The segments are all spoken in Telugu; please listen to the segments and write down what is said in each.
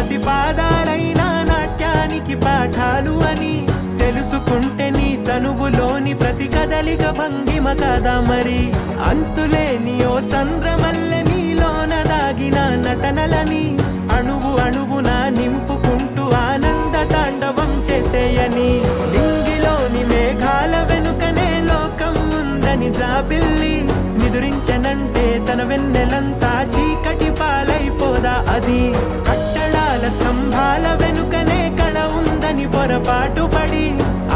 పసి పాదాలైన నాట్యానికి పాఠాలు అని తెలుసుకుంటే నీ తనువులోని ప్రతి కదలిక భంగిమ కదా మరి. అంతులేని ఓ సంద్రమల్లె నీలోన దాగిన నటనలని అణువు అణువున నింపుకుంటూ ఆనంద తాండవం చేసేయని. లింగిలోని మేఘాల వెనుకనే లోకం ఉందని జాబిల్లి నిదురించనంటే తన వెన్నెలంతా చీకటి పాలైపోదా అది. కట్టడాల స్తంభాల వెనుకనే కళ ఉందని పొరపాటు పడి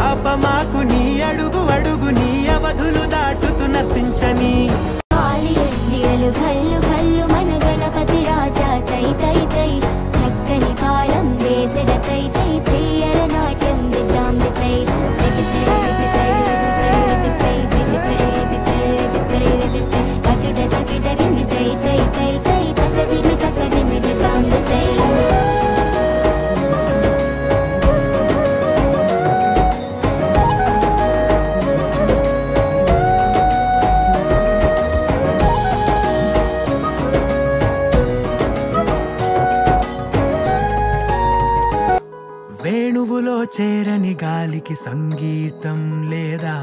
ఆపమాకు నీ అడుగు అడుగు నీ అవధులు దాటుతూ నర్తించని. ఘల్లు ఘల్లు మన గణపతి రాజా తై తై తై చక్కని తాళం వేసెడ తై తై చెయ్యర నాట్యం విద్దాం తై వేణువులో చేరని గాలికి సంగీతం లేదా,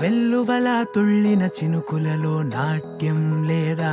వెల్లువలా తుళ్ళిన చినుకులలో నాట్యం లేదా.